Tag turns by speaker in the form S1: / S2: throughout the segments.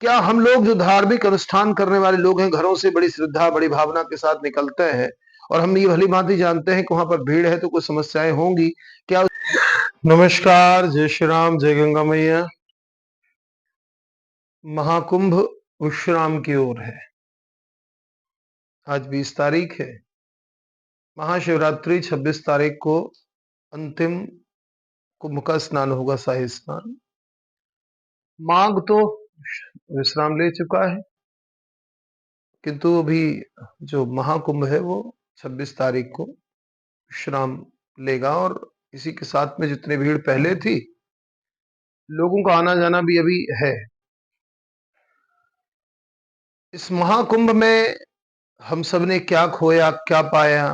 S1: क्या हम लोग जो धार्मिक अनुष्ठान करने वाले लोग हैं, घरों से बड़ी श्रद्धा, बड़ी भावना के साथ निकलते हैं और हम ये भली-भांति जानते हैं कि वहाँ पर भीड़ है तो कुछ समस्याएँ होंगी। क्या नमस्कार, जय श्री राम, जय गंगा मैया। महाकुंभ विश्राम की ओर है। आज 20 तारीख है। महाशिवरात्रि 26 तारीख को अंतिम कुंभ का स्नान होगा, शाही स्नान। माघ तो विश्राम ले चुका है, किंतु अभी जो महाकुंभ है वो 26 तारीख को विश्राम लेगा और इसी के साथ में जितनी भीड़ पहले थी, लोगों का आना जाना भी अभी है। इस महाकुंभ में हम सब ने क्या खोया, क्या पाया,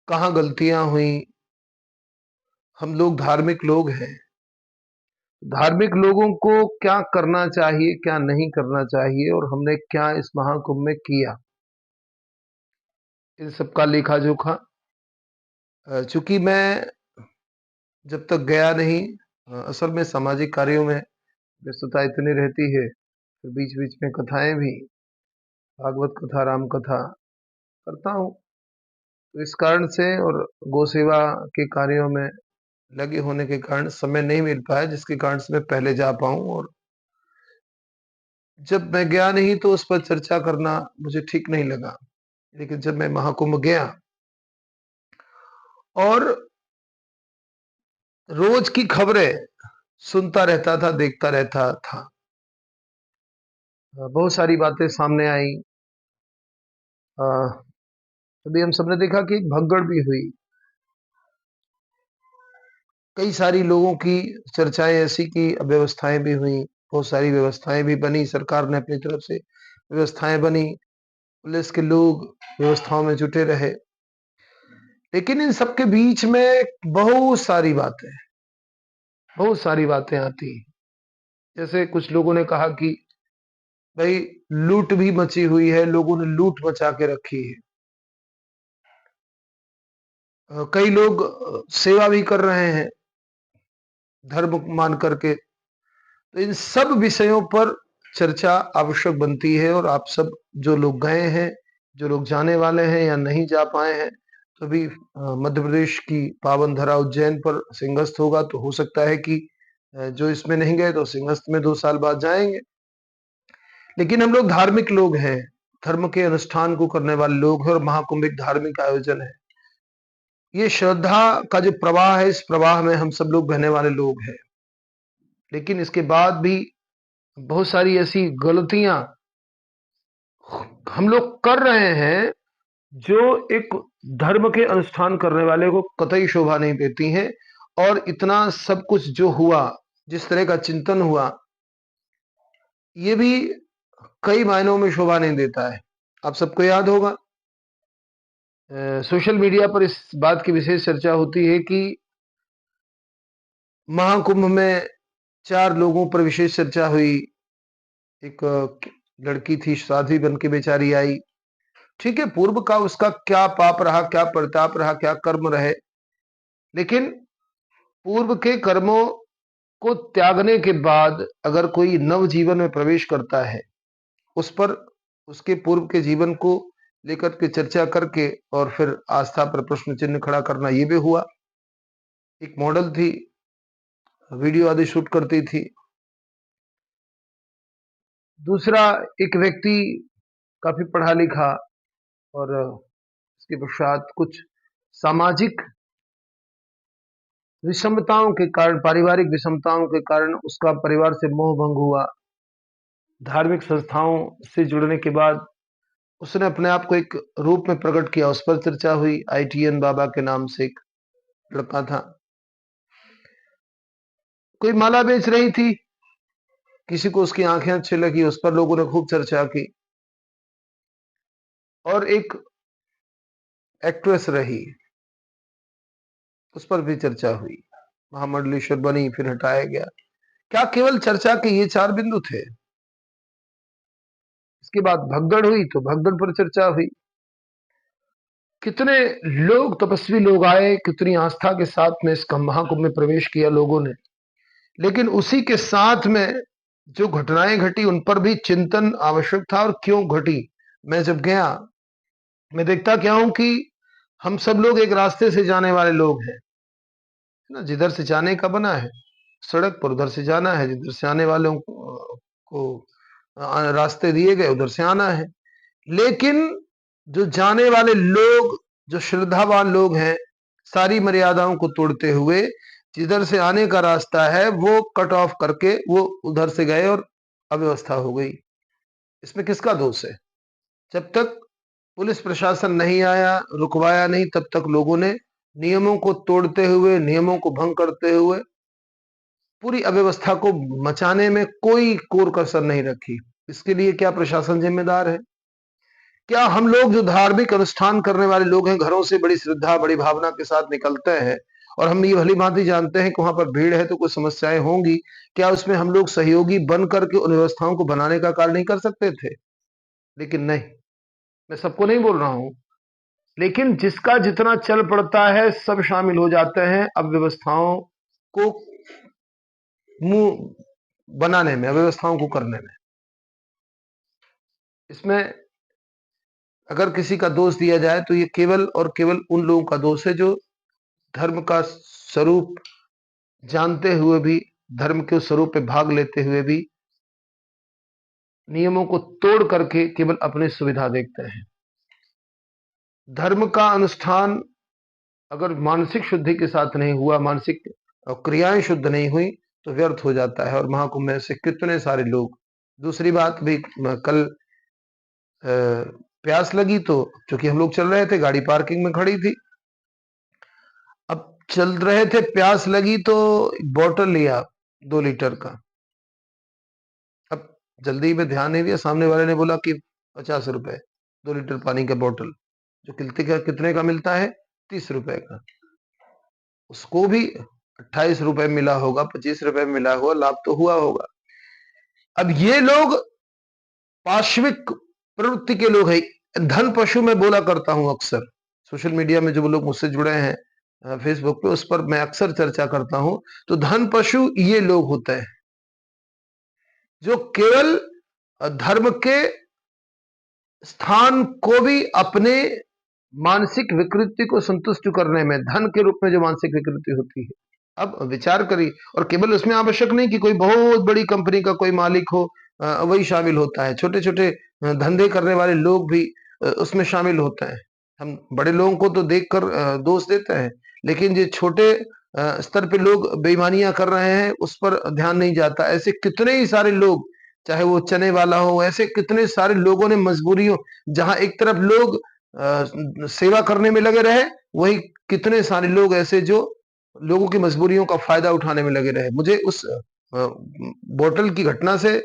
S1: कहाँ गलतियां हुई। हम लोग धार्मिक लोग हैं। धार्मिक लोगों को क्या करना चाहिए, क्या नहीं करना चाहिए और हमने क्या इस महाकुंभ में किया, इन सब का लेखा जोखा। चूंकि मैं जब तक गया नहीं, असल में सामाजिक कार्यों में व्यस्तता इतनी रहती है, फिर बीच बीच में कथाएं भी, भागवत कथा, राम कथा करता हूँ। तो इस कारण से और गौ सेवा के कार्यों में लगे होने के कारण समय नहीं मिल पाया, जिसके कारण से मैं पहले जा पाऊं। और जब मैं गया नहीं तो उस पर चर्चा करना मुझे ठीक नहीं लगा। लेकिन जब मैं महाकुंभ गया और रोज की खबरें सुनता रहता था, देखता रहता था, बहुत सारी बातें सामने आई। अभी हम सबने देखा कि एक भगदड़ भी हुई। कई सारी लोगों की चर्चाएं ऐसी की अव्यवस्थाएं भी हुई, बहुत सारी व्यवस्थाएं भी बनी, सरकार ने अपनी तरफ से व्यवस्थाएं बनी, पुलिस के लोग व्यवस्थाओं में जुटे रहे। लेकिन इन सबके बीच में बहुत सारी बातें आती। जैसे कुछ लोगों ने कहा कि भाई लूट भी मची हुई है, लोगों ने लूट मचा के रखी है। कई लोग सेवा भी कर रहे हैं धर्म मान करके। तो इन सब विषयों पर चर्चा आवश्यक बनती है और आप सब जो लोग गए हैं, जो लोग जाने वाले हैं या नहीं जा पाए हैं, तो अभी मध्य प्रदेश की पावन धरा उज्जैन पर सिंहस्थ होगा, तो हो सकता है कि जो इसमें नहीं गए तो सिंहस्थ में 2 साल बाद जाएंगे। लेकिन हम लोग धार्मिक लोग हैं, धर्म के अनुष्ठान को करने वाले लोग हैं और महाकुंभ एक धार्मिक आयोजन है। ये श्रद्धा का जो प्रवाह है, इस प्रवाह में हम सब लोग बहने वाले लोग हैं। लेकिन इसके बाद भी बहुत सारी ऐसी गलतियां हम लोग कर रहे हैं जो एक धर्म के अनुष्ठान करने वाले को कतई शोभा नहीं देती हैं। और इतना सब कुछ जो हुआ, जिस तरह का चिंतन हुआ, ये भी कई मायनों में शोभा नहीं देता है। आप सबको याद होगा, सोशल मीडिया पर इस बात की विशेष चर्चा होती है कि महाकुंभ में 4 लोगों पर विशेष चर्चा हुई। एक लड़की थी, साध्वी बन के बेचारी आई। ठीक है, पूर्व का उसका क्या पाप रहा, क्या प्रताप रहा, क्या कर्म रहे, लेकिन पूर्व के कर्मों को त्यागने के बाद अगर कोई नव जीवन में प्रवेश करता है, उस पर उसके पूर्व के जीवन को लेकर के चर्चा करके और फिर आस्था पर प्रश्न चिन्ह खड़ा करना, ये भी हुआ। एक मॉडल थी, वीडियो आदि शूट करती थी। दूसरा एक व्यक्ति काफी पढ़ा लिखा और उसके पश्चात कुछ सामाजिक विषमताओं के कारण, पारिवारिक विषमताओं के कारण उसका परिवार से मोह भंग हुआ। धार्मिक संस्थाओं से जुड़ने के बाद उसने अपने आप को एक रूप में प्रकट किया, उस पर चर्चा हुई। ITN बाबा के नाम से एक लड़का था, कोई माला बेच रही थी, किसी को उसकी आंखें अच्छी लगी, उस पर लोगों ने खूब चर्चा की। और एक एक्ट्रेस रही, उस पर भी चर्चा हुई, महामंडलेश्वर बनी, फिर हटाया गया। क्या केवल चर्चा के ये 4 बिंदु थे? इसके बाद भगदड़ हुई तो भगदड़ पर चर्चा हुई। कितने लोग, तपस्वी लोग आए, कितनी आस्था के साथ में इस महाकुंभ में प्रवेश किया लोगों ने। लेकिन उसी के साथ में जो घटनाएं घटी उन पर भी चिंतन आवश्यक था और क्यों घटी। मैं जब गया, मैं देखता क्या हूं कि हम सब लोग एक रास्ते से जाने वाले लोग हैं, है ना, जिधर से जाने का बना है सड़क पर उधर से जाना है, जिधर से आने वालों को रास्ते दिए गए उधर से आना है। लेकिन जो जाने वाले लोग, जो श्रद्धावान लोग हैं, सारी मर्यादाओं को तोड़ते हुए जिधर से आने का रास्ता है वो कट ऑफ करके वो उधर से गए और अव्यवस्था हो गई। इसमें किसका दोष है? जब तक पुलिस प्रशासन नहीं आया, रुकवाया नहीं, तब तक लोगों ने नियमों को तोड़ते हुए, नियमों को भंग करते हुए पूरी अव्यवस्था को मचाने में कोई कोर कसर नहीं रखी। इसके लिए क्या प्रशासन जिम्मेदार है? क्या हम लोग जो धार्मिक अनुष्ठान करने वाले लोग हैं, घरों से बड़ी श्रद्धा, बड़ी भावना के साथ निकलते हैं और हम ये भली-भांति जानते हैं कि वहां पर भीड़ है तो कुछ समस्याएं होंगी, क्या उसमें हम लोग सहयोगी बन करके उन व्यवस्थाओं को बनाने का कार्य नहीं कर सकते थे? लेकिन नहीं, मैं सबको नहीं बोल रहा हूं, लेकिन जिसका जितना चल पड़ता है सब शामिल हो जाते हैं अब व्यवस्थाओं को मुंह बनाने में, व्यवस्थाओं को करने में। इसमें अगर किसी का दोष दिया जाए तो ये केवल और केवल उन लोगों का दोष है जो धर्म का स्वरूप जानते हुए भी, धर्म के उस स्वरूप पे भाग लेते हुए भी नियमों को तोड़ करके केवल अपनी सुविधा देखते हैं। धर्म का अनुष्ठान अगर मानसिक शुद्धि के साथ नहीं हुआ, मानसिक क्रियाएं शुद्ध नहीं हुई तो व्यर्थ हो जाता है। और महाकुंभ में से कितने सारे लोग, दूसरी बात भी, कल प्यास लगी तो चूंकि हम लोग चल रहे थे, गाड़ी पार्किंग में खड़ी थी, अब चल रहे थे, प्यास लगी तो एक बोतल लिया 2 लीटर का। अब जल्दी में ध्यान नहीं दिया, सामने वाले ने बोला कि 50 रुपए 2 लीटर पानी का बोतल, जो कितने का मिलता है? 30 रुपए का। उसको भी 28 रुपए मिला होगा, 25 रुपए मिला होगा, लाभ तो हुआ होगा। अब ये लोग पाश्विक प्रवृत्ति के लोग हैं। धन पशु मैं बोला करता हूं अक्सर, सोशल मीडिया में जो लोग मुझसे जुड़े हैं फेसबुक पे, उस पर मैं अक्सर चर्चा करता हूं। तो धन पशु ये लोग होते हैं जो केवल धर्म के स्थान को भी अपने मानसिक विकृति को संतुष्ट करने में, धन के रूप में जो मानसिक विकृति होती है, अब विचार करिए। और केवल उसमें आवश्यक नहीं कि कोई बहुत बड़ी कंपनी का कोई मालिक हो वही शामिल होता है, छोटे छोटे धंधे करने वाले लोग भी उसमें शामिल होते हैं। हम बड़े लोगों को तो देखकर दोष देते हैं, लेकिन जो छोटे स्तर पे लोग बेईमानियां कर रहे हैं उस पर ध्यान नहीं जाता। ऐसे कितने ही सारे लोग, चाहे वो चने वाला हो, ऐसे कितने सारे लोगों ने मजबूरियों, जहां एक तरफ लोग सेवा करने में लगे रहे, वही कितने सारे लोग ऐसे जो लोगों की मजबूरियों का फायदा उठाने में लगे रहे। मुझे उस बोतल की घटना से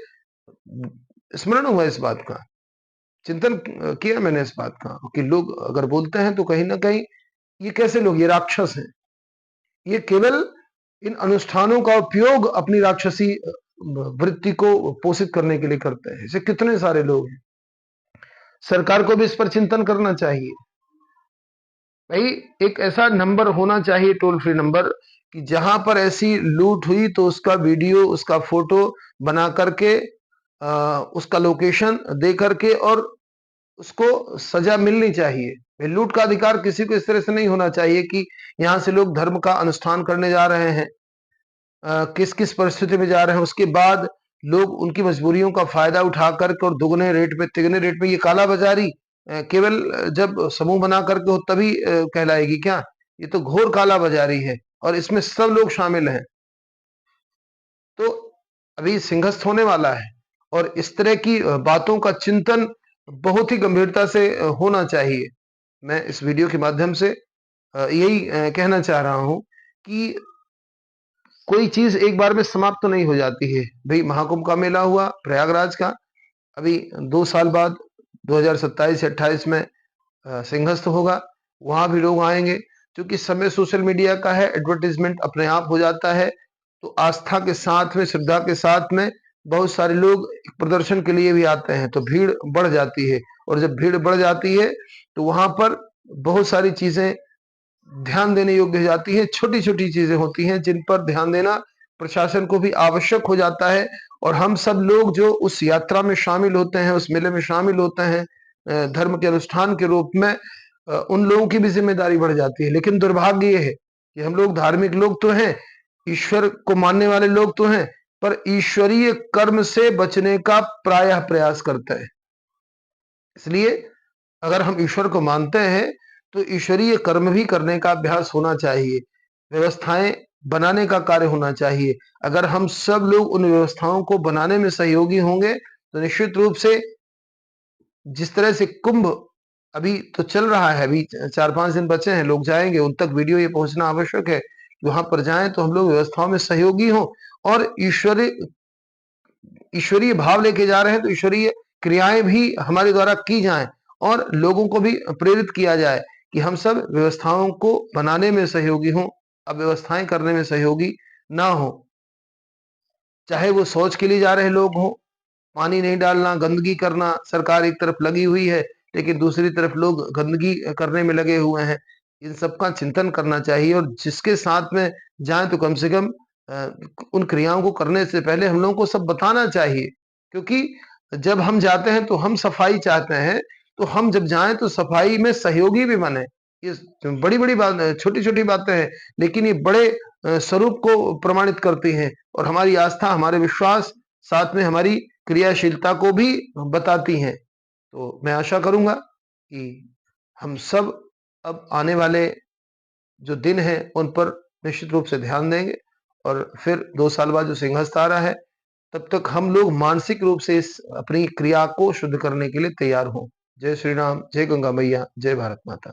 S1: स्मरण हुआ इस बात का, चिंतन किया मैंने इस बात का कि लोग अगर बोलते हैं तो कहीं ना कहीं ये कैसे लोग, ये राक्षस हैं, ये केवल इन अनुष्ठानों का उपयोग अपनी राक्षसी वृत्ति को पोषित करने के लिए करते हैं। ऐसे कितने सारे लोग हैं। सरकार को भी इस पर चिंतन करना चाहिए। भाई, एक ऐसा नंबर होना चाहिए, टोल फ्री नंबर, कि जहां पर ऐसी लूट हुई तो उसका वीडियो, उसका फोटो बना करके उसका लोकेशन दे करके और उसको सजा मिलनी चाहिए। लूट का अधिकार किसी को इस तरह से नहीं होना चाहिए कि यहाँ से लोग धर्म का अनुष्ठान करने जा रहे हैं, किस किस परिस्थिति में जा रहे हैं, उसके बाद लोग उनकी मजबूरियों का फायदा उठा करके और दुगने रेट पे, तिगने रेट पे, ये काला बाजारी केवल जब समूह बना करके हो तभी कहलाएगी क्या? ये तो घोर काला बाजारी है और इसमें सब लोग शामिल हैं। तो अभी सिंहस्थ होने वाला है और इस तरह की बातों का चिंतन बहुत ही गंभीरता से होना चाहिए। मैं इस वीडियो के माध्यम से यही कहना चाह रहा हूं कि कोई चीज एक बार में समाप्त तो नहीं हो जाती है। भाई, महाकुंभ का मेला हुआ प्रयागराज का, अभी 2 साल बाद 2027 या 28 में सिंहस्थ होगा, वहां भी लोग आएंगे। क्योंकि समय सोशल मीडिया का है, एडवर्टीजमेंट अपने आप हो जाता है, तो आस्था के साथ में, श्रद्धा के साथ में बहुत सारे लोग प्रदर्शन के लिए भी आते हैं, तो भीड़ बढ़ जाती है। और जब भीड़ बढ़ जाती है तो वहां पर बहुत सारी चीजें ध्यान देने योग्य हो जाती है, छोटी छोटी चीजें होती हैं जिन पर ध्यान देना प्रशासन को भी आवश्यक हो जाता है। और हम सब लोग जो उस यात्रा में शामिल होते हैं, उस मेले में शामिल होते हैं धर्म के अनुष्ठान के रूप में, उन लोगों की भी जिम्मेदारी बढ़ जाती है। लेकिन दुर्भाग्य ये है कि हम लोग धार्मिक लोग तो हैं, ईश्वर को मानने वाले लोग तो हैं, पर ईश्वरीय कर्म से बचने का प्रायः प्रयास करते हैं। इसलिए अगर हम ईश्वर को मानते हैं तो ईश्वरीय कर्म भी करने का अभ्यास होना चाहिए, व्यवस्थाएं बनाने का कार्य होना चाहिए। अगर हम सब लोग उन व्यवस्थाओं को बनाने में सहयोगी होंगे तो निश्चित रूप से जिस तरह से कुंभ अभी तो चल रहा है, अभी 4-5 दिन बचे हैं, लोग जाएंगे, उन तक वीडियो ये पहुंचना आवश्यक है। वहां पर जाएं तो हम लोग व्यवस्थाओं में सहयोगी हों और ईश्वरीय भाव लेके जा रहे हैं तो ईश्वरीय क्रियाएं भी हमारे द्वारा की जाएं और लोगों को भी प्रेरित किया जाए कि हम सब व्यवस्थाओं को बनाने में सहयोगी हों, अव्यवस्थाएं करने में सहयोगी ना हो। चाहे वो शौच के लिए जा रहे लोग हों, पानी नहीं डालना, गंदगी करना, सरकार एक तरफ लगी हुई है लेकिन दूसरी तरफ लोग गंदगी करने में लगे हुए हैं। इन सब का चिंतन करना चाहिए और जिसके साथ में जाएं तो कम से कम उन क्रियाओं को करने से पहले हम लोगों को सब बताना चाहिए, क्योंकि जब हम जाते हैं तो हम सफाई चाहते हैं, तो हम जब जाएं तो सफाई में सहयोगी भी बने। ये बड़ी बड़ी बात, छोटी छोटी बातें हैं लेकिन ये बड़े स्वरूप को प्रमाणित करती हैं और हमारी आस्था, हमारे विश्वास, साथ में हमारी क्रियाशीलता को भी बताती हैं। तो मैं आशा करूंगा कि हम सब अब आने वाले जो दिन हैं उन पर निश्चित रूप से ध्यान देंगे और फिर 2 साल बाद जो सिंहस्थ आ रहा है, तब तक हम लोग मानसिक रूप से इस अपनी क्रिया को शुद्ध करने के लिए तैयार हों। जय श्री राम, जय गंगा मैया, जय भारत माता।